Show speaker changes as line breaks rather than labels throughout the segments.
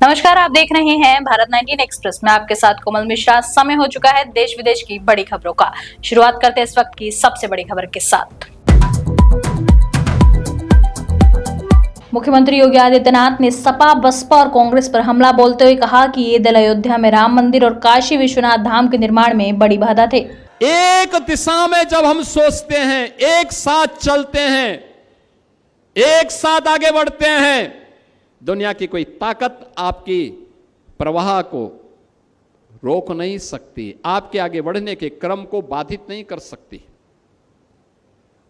नमस्कार, आप देख रहे हैं भारत 19 एक्सप्रेस में आपके साथ कोमल मिश्रा। समय हो चुका है देश विदेश की बड़ी खबरों का। शुरुआत करते हैं इस वक्त की सबसे बड़ी खबर के साथ। मुख्यमंत्री योगी आदित्यनाथ ने सपा, बसपा और कांग्रेस पर हमला बोलते हुए कहा कि ये दल अयोध्या में राम मंदिर और काशी विश्वनाथ धाम के निर्माण में बड़ी बाधा थे।
एक दिशा में जब हम सोचते हैं, एक साथ चलते हैं, एक साथ आगे बढ़ते हैं, दुनिया की कोई ताकत आपकी प्रवाह को रोक नहीं सकती, आपके आगे बढ़ने के क्रम को बाधित नहीं कर सकती।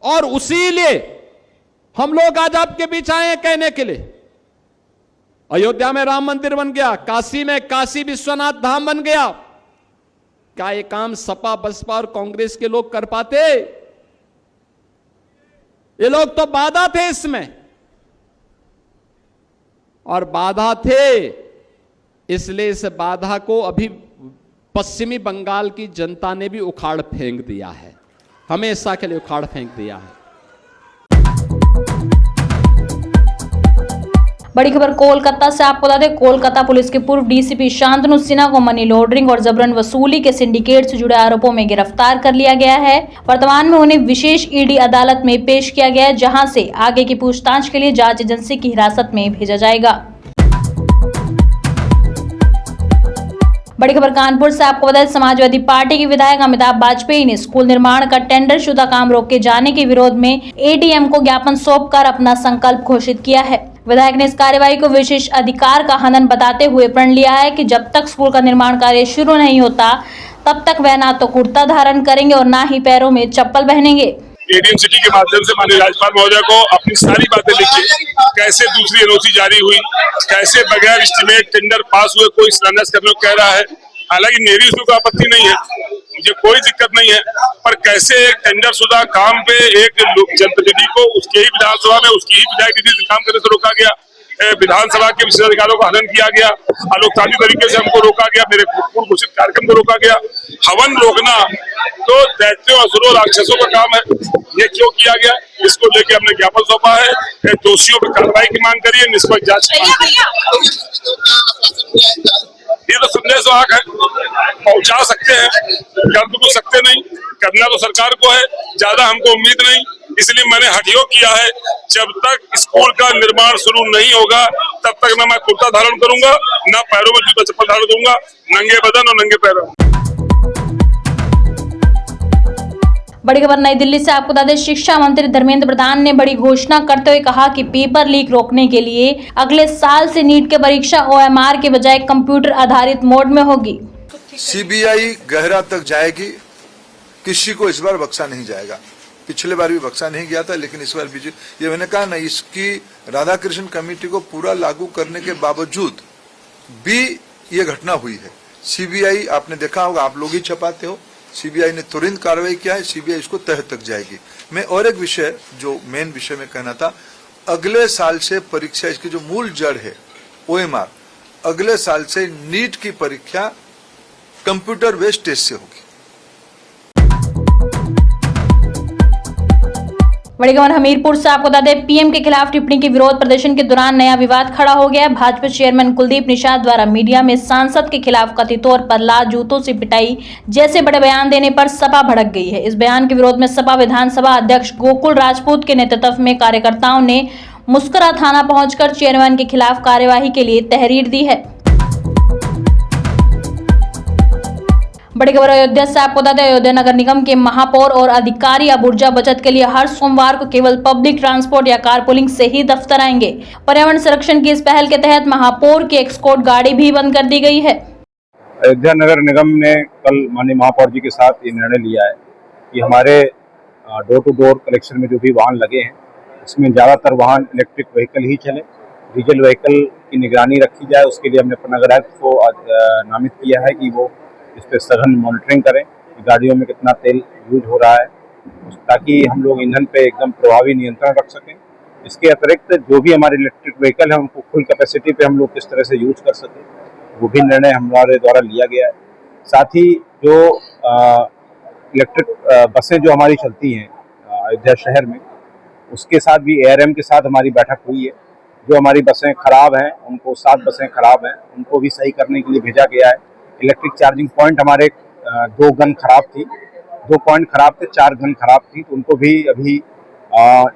और उसीलिए हम लोग आज आपके बीच आए हैं कहने के लिए, अयोध्या में राम मंदिर बन गया, काशी में काशी विश्वनाथ धाम बन गया। क्या ये काम सपा, बसपा और कांग्रेस के लोग कर पाते? ये लोग तो बाधा थे इसमें, और बाधा थे, इसलिए इस बाधा को अभी पश्चिमी बंगाल की जनता ने भी उखाड़ फेंक दिया है, हमेशा के लिए उखाड़ फेंक दिया है।
बड़ी खबर कोलकाता से। आपको बता दें, कोलकाता पुलिस के पूर्व डीसीपी शांतनु सिन्हा को मनी लॉन्ड्रिंग और जबरन वसूली के सिंडिकेट से जुड़े आरोपों में गिरफ्तार कर लिया गया है। वर्तमान में उन्हें विशेष ईडी अदालत में पेश किया गया है, जहां से आगे की पूछताछ के लिए जांच एजेंसी की हिरासत में भेजा जाएगा। बड़ी खबर कानपुर से। आपको बता दें, समाजवादी पार्टी के विधायक अमिताभ वाजपेयी ने स्कूल निर्माण का टेंडर शुदा काम रोके जाने के विरोध में एडीएम को ज्ञापन सौंपकर अपना संकल्प घोषित किया है। विधायक ने इस कार्यवाही को विशेष अधिकार का हनन बताते हुए प्रण लिया है कि जब तक स्कूल का निर्माण कार्य शुरू नहीं होता तब तक वह ना तो कुर्ता धारण करेंगे और ना ही पैरों में चप्पल पहनेंगे।
एडीएम सिटी के माध्यम से माननीय राज्यपाल महोदय को अपनी सारी बातें लिखी, कैसे दूसरी एनओसी जारी हुई, कैसे बगैर एस्टीमेट टेंडर पास हुए कोई शिलान्यास करने को कह रहा है। हालांकि मेरी उसमें कोई आपत्ति नहीं है, मुझे कोई दिक्कत नहीं है, पर कैसे एक टेंडर शुदा काम पे एक जनप्रतिनिधि को उसके ही विधानसभा में उसकी ही विधायक निधि से काम करने से रोका गया, विधानसभा के विशेष अधिकारों का हनन किया गया, अलोकतांत्रिक तरीके से हमको रोका गया, मेरे पूर्व घोषित कार्यक्रम को रोका गया। हवन रोकना तो दैत्यों, असुरों, राक्षसों का काम है, ये क्यों किया गया? इसको लेके हमने ज्ञापन सौंपा है। दोषियों पर कार्रवाई की मांग करिए, निष्पक्ष जांच की मांग करिए। ये तो संदेश वाहक है, पहुंचा सकते हैं, कर तो सकते नहीं, करना तो सरकार को है, ज्यादा हमको उम्मीद नहीं। इसलिए मैंने हठयोग किया है, जब तक स्कूल का निर्माण शुरू नहीं होगा तब तक ना मैं कुर्ता धारण करूंगा, ना पैरों में जूता चप्पल धारण करूंगा, नंगे बदन और नंगे पैरों।
बड़ी खबर नई दिल्ली से। आपको बता दें, शिक्षा मंत्री धर्मेंद्र प्रधान ने बड़ी घोषणा करते हुए कहा कि पेपर लीक रोकने के लिए अगले साल से नीट की परीक्षा ओएमआर के बजाय कंप्यूटर आधारित मोड में होगी।
सीबीआई गहरा तक जाएगी, किसी को इस बार बख्शा नहीं जाएगा। पिछले बार भी बख्शा नहीं गया था, लेकिन इस बार भी ये मैंने कहा ना, इसकी राधाकृष्ण कमेटी को पूरा लागू करने के बावजूद भी ये घटना हुई है। सीबीआई, आपने देखा होगा, आप लोग ही छपाते हो, सीबीआई ने तुरंत कार्रवाई किया है, सीबीआई इसको तह तक जाएगी। मैं और एक विषय, जो मेन विषय में कहना था, अगले साल से परीक्षा, इसकी जो मूल जड़ है ओएमआर, अगले साल से नीट की परीक्षा कंप्यूटर बेस्ड टेस्ट से होगी।
बड़ी खबर हमीरपुर से। आपको बता दें, पीएम के खिलाफ टिप्पणी के विरोध प्रदर्शन के दौरान नया विवाद खड़ा हो गया है। भाजपा चेयरमैन कुलदीप निषाद द्वारा मीडिया में सांसद के खिलाफ कथित तौर पर लात जूतों से पिटाई जैसे बड़े बयान देने पर सपा भड़क गई है। इस बयान के विरोध में सपा विधानसभा अध्यक्ष गोकुल राजपूत के नेतृत्व में कार्यकर्ताओं ने मुस्कुरा थाना पहुंचकर चेयरमैन के खिलाफ कार्यवाही के लिए तहरीर दी है। बड़ी खबर अयोध्या से। आपको बता दें, अयोध्या नगर निगम के महापौर और अधिकारी अब ऊर्जा बचत के लिए हर सोमवार को केवल पब्लिक ट्रांसपोर्ट या कारपूलिंग से ही दफ्तर आएंगे। पर्यावरण संरक्षण की इस पहल के तहत महापौर की एक्सकोर्ट गाड़ी भी बंद कर दी गई है।
अयोध्या नगर निगम ने कल माननीय महापौर जी के साथ ये निर्णय लिया है कि हमारे डोर टू डोर कलेक्शन में जो भी वाहन लगे हैं, उसमें ज़्यादातर वाहन इलेक्ट्रिक व्हीकल ही चले, डीजल व्हीकल की निगरानी रखी जाए। उसके लिए हमने अपने नगर आयुक्त को नामित किया है कि वो इस पर सघन मॉनिटरिंग करें कि गाड़ियों में कितना तेल यूज हो रहा है, ताकि हम लोग ईंधन पे एकदम प्रभावी नियंत्रण रख सकें। इसके अतिरिक्त जो भी हमारे इलेक्ट्रिक व्हीकल है उनको फुल कैपेसिटी पे हम लोग किस तरह से यूज कर सकें, वो भी निर्णय हमारे द्वारा लिया गया है। साथ ही जो इलेक्ट्रिक बसें जो हमारी चलती हैं अयोध्या शहर में, उसके साथ भी एआरएम के साथ हमारी बैठक हुई है जो हमारी बसें खराब हैं, उनको 7 बसें खराब हैं, उनको भी सही करने के लिए भेजा गया है। इलेक्ट्रिक चार्जिंग पॉइंट हमारे 2 गन खराब थी, 2 पॉइंट खराब थे, 4 गन खराब थी, तो उनको भी अभी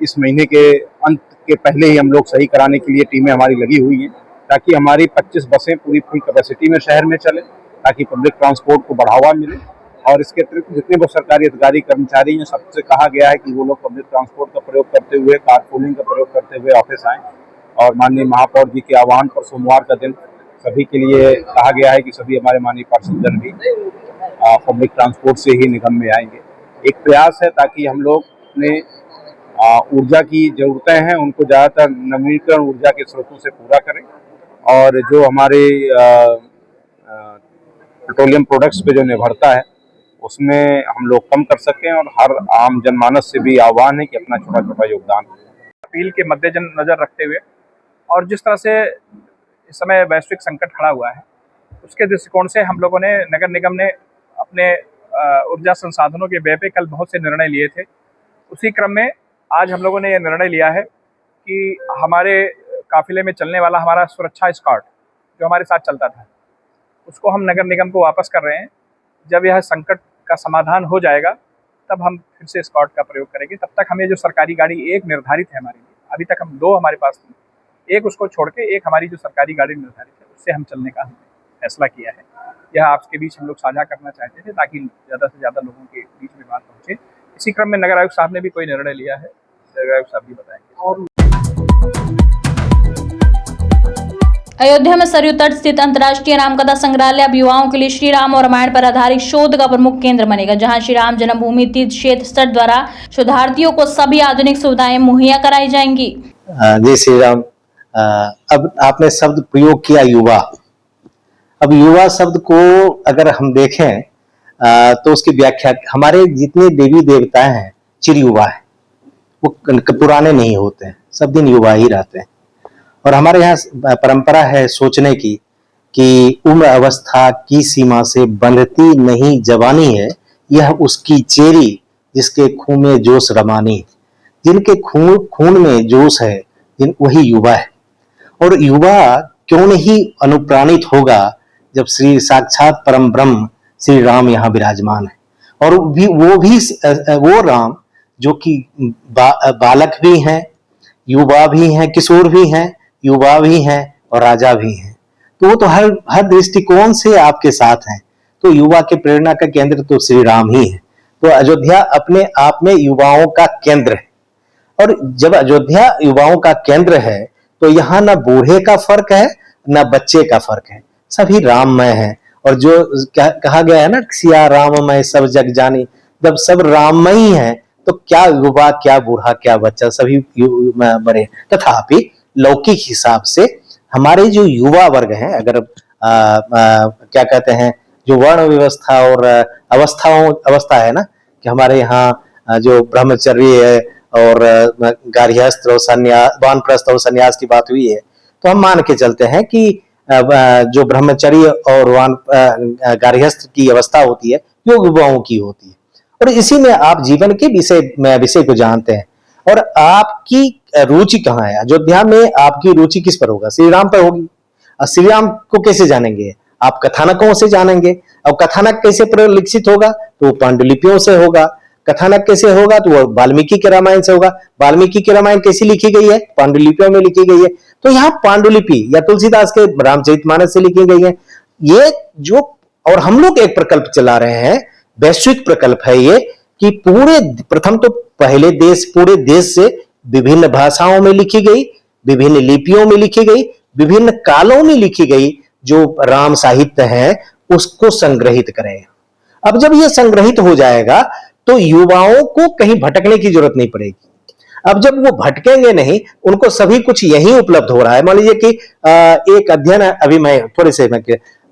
इस महीने के अंत के पहले ही हम लोग सही कराने के लिए टीमें हमारी लगी हुई हैं, ताकि हमारी 25 बसें पूरी फुल कैपेसिटी में शहर में चले, ताकि पब्लिक ट्रांसपोर्ट को बढ़ावा मिले। और इसके अतिरिक्त जितने भी सरकारी अधिकारी कर्मचारी हैं, सबसे कहा गया है कि वो लोग पब्लिक ट्रांसपोर्ट का प्रयोग करते हुए, कारपूलिंग का प्रयोग करते हुए ऑफिस आएँ। और माननीय महापौर जी के आह्वान पर सोमवार का दिन सभी के लिए कहा गया है कि सभी हमारे माननीय पार्षदगण भी पब्लिक ट्रांसपोर्ट से ही निगम में आएंगे। एक प्रयास है ताकि हम लोग अपने ऊर्जा की जरूरतें हैं उनको ज़्यादातर नवीकरण ऊर्जा के स्रोतों से पूरा करें, और जो हमारे पेट्रोलियम प्रोडक्ट्स पे जो निर्भरता है उसमें हम लोग कम कर सकें, और हर आम जनमानस से भी आह्वान है कि अपना छोटा छोटा योगदान।
अपील के मद्देनजर रखते हुए और जिस तरह से इस समय वैश्विक संकट खड़ा हुआ है, उसके दृष्टिकोण से हम लोगों ने, नगर निगम ने अपने ऊर्जा संसाधनों के व्यय पे कल बहुत से निर्णय लिए थे। उसी क्रम में आज हम लोगों ने ये निर्णय लिया है कि हमारे काफिले में चलने वाला हमारा सुरक्षा स्क्वाड जो हमारे साथ चलता था, उसको हम नगर निगम को वापस कर रहे हैं। जब यह संकट का समाधान हो जाएगा तब हम फिर से स्क्वाड का प्रयोग करेंगे। तब तक हमें जो सरकारी गाड़ी एक निर्धारित है हमारे लिए, अभी तक हम 2 हमारे पास थी, एक उसको छोड़ के एक हमारी जो सरकारी गाड़ी निर्धारित है उससे हम चलने का हमने फैसला किया है। यह आपके बीच हम लोग साझा करना चाहते थे ताकि ज़्यादा से ज़्यादा लोगों के बीच में बात पहुँचे। इसी क्रम में नगर आयुक्त साहब ने भी कोई निर्णय लिया है, नगर आयुक्त साहब भी बताएंगे।
अयोध्या में सरयू तट स्थित अंतर्राष्ट्रीय रामकथा संग्रहालय अब युवाओं के लिए श्री राम और रामायण पर आधारित शोध का प्रमुख केंद्र बनेगा, जहां श्री राम जन्मभूमि तीर्थ क्षेत्र ट्रस्ट द्वारा शोधार्थियों को सभी आधुनिक सुविधाएं मुहैया कराई जाएंगी।
जय श्री राम। अब आपने शब्द प्रयोग किया युवा। अब युवा शब्द को अगर हम देखें तो उसकी व्याख्या, हमारे जितने देवी देवता हैं चिर युवा है, वो पुराने नहीं होते हैं, सब दिन युवा ही रहते हैं। और हमारे यहाँ परंपरा है सोचने की कि उम्र अवस्था की सीमा से बंधती नहीं जवानी है, यह उसकी चेरी जिसके खून में जोश रमानी। जिनके खून में जोश है वही युवा है। और युवा क्यों नहीं अनुप्राणित होगा जब श्री साक्षात परम ब्रह्म श्री राम यहाँ विराजमान है। और वो राम जो कि बालक भी हैं, युवा भी हैं, किशोर भी हैं, युवा भी हैं और राजा भी हैं। तो वो तो हर दृष्टिकोण से आपके साथ हैं। तो युवा के प्रेरणा का केंद्र तो श्री राम ही है। तो अयोध्या अपने आप में युवाओं का केंद्र है। और जब अयोध्या युवाओं का केंद्र है तो यहाँ न बूढ़े का फर्क है न बच्चे का फर्क है, सभी राममय है। और जो कहा गया है ना, सिया राममय सब जग जानी, जब सब राममय ही है तो क्या युवा, क्या बूढ़ा, क्या बच्चा, सभी बड़े। तथापि लौकिक हिसाब से हमारे जो युवा वर्ग हैं, अगर क्या कहते हैं, जो वर्ण व्यवस्था और अवस्था है ना, कि हमारे यहाँ जो ब्रह्मचर्य है और गार्हस्थ्य और संन्यास, वानप्रस्थ और संन्यास की बात हुई है, तो हम मान के चलते हैं कि जो ब्रह्मचर्य और गार्हस्थ्य की अवस्था होती है वो युवाओं की होती है। और इसी में आप जीवन के विषय को जानते हैं। और आपकी रुचि कहाँ है? अयोध्या में आपकी रुचि किस पर होगा? श्री राम पर होगी। और श्री राम को कैसे जानेंगे? आप कथानकों से जानेंगे। और कथानक कैसे परिलक्षित होगा? तो पांडुलिपियों से होगा। कथानक कैसे होगा? तो वो वाल्मीकि के रामायण से होगा। वाल्मीकि की रामायण कैसी लिखी गई है? पांडुलिपियों में लिखी गई है। तो यहाँ पांडुलिपि या तुलसीदास के रामचरितमानस से लिखी गई है। ये जो, और हम लोग एक प्रकल्प चला रहे हैं, वैश्विक प्रकल्प है ये, कि प्रथम तो पूरे देश से विभिन्न भाषाओं में लिखी गई, विभिन्न लिपियों में लिखी गई, विभिन्न कालों में लिखी गई जो राम साहित्य है उसको संग्रहित करें। अब जब ये संग्रहित हो जाएगा तो युवाओं को कहीं भटकने की जरूरत नहीं पड़ेगी। अब जब वो भटकेंगे नहीं, उनको सभी कुछ यही उपलब्ध हो रहा है। मान लीजिए कि एक अध्ययन है, अभी मैं थोड़े से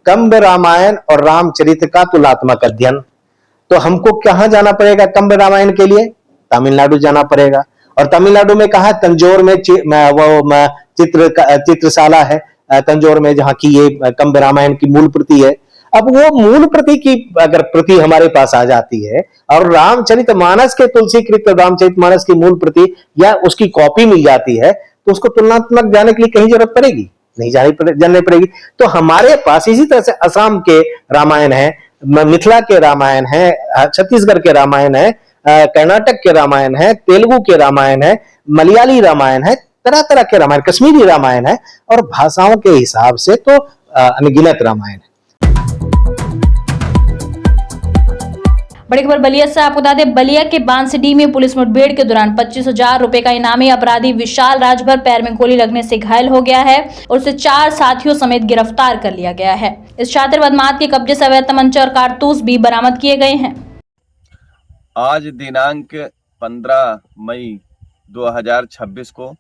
कंब रामायण और रामचरित का तुलनात्मक अध्ययन। तो हमको कहाँ जाना पड़ेगा कंब रामायण के लिए? तमिलनाडु जाना पड़ेगा। और तमिलनाडु में कहा, तंजौर में चित्रशाला है तंजौर में, जहाँ की ये कंब रामायण की मूल प्रति है। अब वो मूल प्रति की अगर प्रति हमारे पास आ जाती है और रामचरितमानस के तुलसीकृत रामचरितमानस की मूल प्रति या उसकी कॉपी मिल जाती है, तो उसको तुलनात्मक जाने के लिए कहीं जरूरत पड़ेगी नहीं, जाननी पड़ेगी। तो हमारे पास इसी तरह से असम के रामायण है, मिथिला के रामायण है, छत्तीसगढ़ के रामायण है, कर्नाटक के रामायण है, तेलुगु के रामायण है, मलयाली रामायण है, तरह तरह के रामायण, कश्मीरी रामायण है, और भाषाओं के हिसाब से तो अनगिनत रामायण है।
बड़ी खबर बलिया से आपको बता दें, बलिया के बांसडीह में पुलिस मुठभेड़ के दौरान 25,000 रुपए का इनामी अपराधी विशाल राजभर पैर में गोली लगने से घायल हो गया है और उसे 4 साथियों समेत गिरफ्तार कर लिया गया है। इस शातिर बदमाश के कब्जे से अवैध तमंचा और कारतूस भी बरामद किए गए हैं।
आज दिनांक 15 मई 2026 को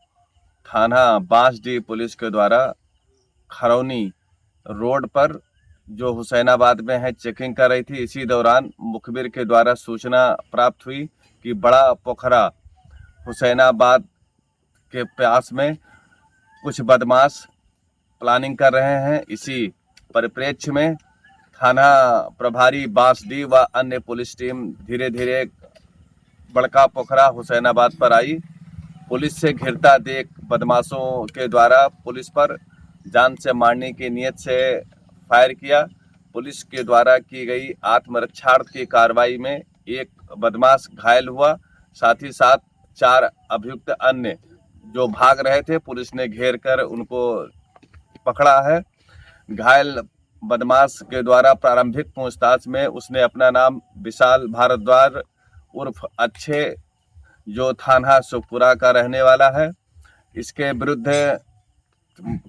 थाना बांसडीह पुलिस के द्वारा खरौनी रोड पर जो हुसैनाबाद में है चेकिंग कर रही थी, इसी दौरान मुखबिर के द्वारा सूचना प्राप्त हुई कि बड़ा पोखरा हुसैनाबाद के पास में कुछ बदमाश प्लानिंग कर रहे हैं। इसी परिप्रेक्ष्य में थाना प्रभारी बांसडीह व अन्य पुलिस टीम धीरे धीरे बड़का पोखरा हुसैनाबाद पर आई। पुलिस से घिरता देख बदमाशों के द्वारा पुलिस पर जान से मारने की नीयत से फायर किया। पुलिस के द्वारा की गई आत्मरक्षार्थ की कार्रवाई में एक बदमाश घायल हुआ, साथ ही साथ 4 अभियुक्त अन्य जो भाग रहे थे पुलिस ने घेर कर उनको पकड़ा है। घायल बदमाश के द्वारा प्रारंभिक पूछताछ में उसने अपना नाम विशाल भारद्वाज उर्फ अच्छे, जो थाना सुखपुरा का रहने वाला है, इसके विरुद्ध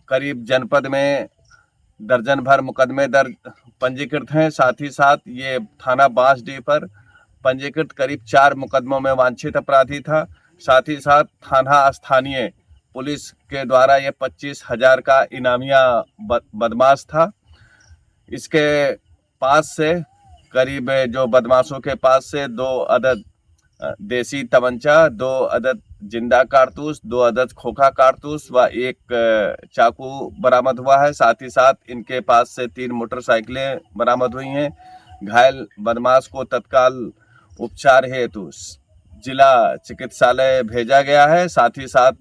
करीब जनपद में दर्जन भर मुकदमे दर्ज पंजीकृत हैं। साथ ही साथ ये थाना बांसडीह पर पंजीकृत करीब 4 मुकदमों में वांछित अपराधी था। साथ ही साथ थाना स्थानीय पुलिस के द्वारा ये 25,000 का इनामिया बदमाश था। इसके पास से करीब जो बदमाशों के पास से 2 अदद देसी तमंचा, 2 अदद जिंदा कारतूस, 2 अदद खोखा कारतूस व 1 चाकू बरामद हुआ है। साथ ही साथ इनके पास से 3 मोटरसाइकिलें बरामद हुई हैं। घायल बदमाश को तत्काल उपचार हेतु जिला चिकित्सालय भेजा गया है। साथ ही साथ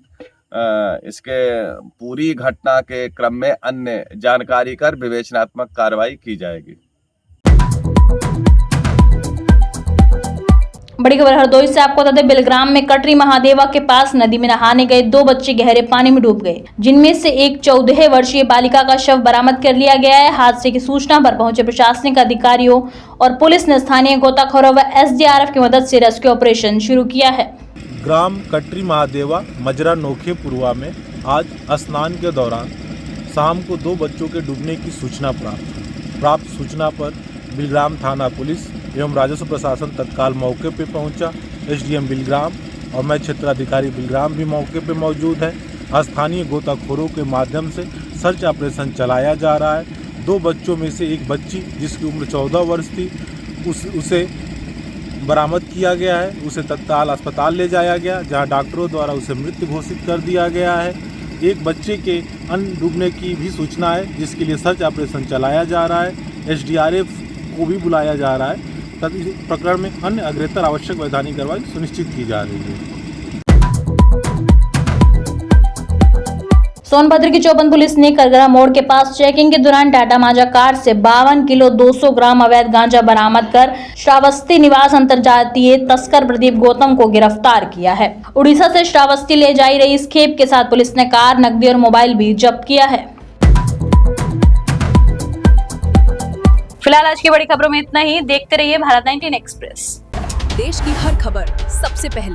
इसके पूरी घटना के क्रम में अन्य जानकारी कर विवेचनात्मक कार्रवाई की जाएगी।
बड़ी खबर हरदोई से आपको बता दें, बिलग्राम में कटरी महादेवा के पास नदी में नहाने गए 2 बच्चे गहरे पानी में डूब गए, जिनमें से एक 14 वर्षीय बालिका का शव बरामद कर लिया गया है। हादसे की सूचना पर पहुंचे प्रशासनिक अधिकारियों और पुलिस ने स्थानीय गोताखोरों व SDRF की मदद से रेस्क्यू ऑपरेशन शुरू किया है।
ग्राम कटरी महादेवा मजरा नोखेपुरवा में आज स्नान के दौरान शाम को 2 बच्चों के डूबने की सूचना प्राप्त सूचना पर बिलग्राम थाना पुलिस एवं राजस्व प्रशासन तत्काल मौके पर पहुंचा। SDM बिलग्राम और मैं क्षेत्राधिकारी बिलग्राम भी मौके पर मौजूद है। स्थानीय गोताखोरों के माध्यम से सर्च ऑपरेशन चलाया जा रहा है। 2 बच्चों में से एक बच्ची जिसकी उम्र 14 वर्ष थी उसे बरामद किया गया है। उसे तत्काल अस्पताल ले जाया गया, जहां डॉक्टरों द्वारा उसे मृत घोषित कर दिया गया है। एक बच्चे के अन्य डूबने की भी सूचना है, जिसके लिए सर्च ऑपरेशन चलाया जा रहा है। SDRF को भी बुलाया जा रहा है। तब इस प्रकरण में अन्य अग्रेतर आवश्यक वैधानिक कार्रवाई सुनिश्चित की जा रही है।
सोनभद्र की चौबन पुलिस ने करगरा मोड़ के पास चेकिंग के दौरान टाटा माजा कार से 52 किलो 200 ग्राम अवैध गांजा बरामद कर श्रावस्ती निवास अंतर्जातीय तस्कर प्रदीप गौतम को गिरफ्तार किया है। उड़ीसा से श्रावस्ती ले जाई रही इस खेप के साथ पुलिस ने कार, नकदी और मोबाइल भी जब्त किया है। फिलहाल आज की बड़ी खबरों में इतना ही। देखते रहिए भारत 19 एक्सप्रेस।
देश की हर खबर सबसे पहले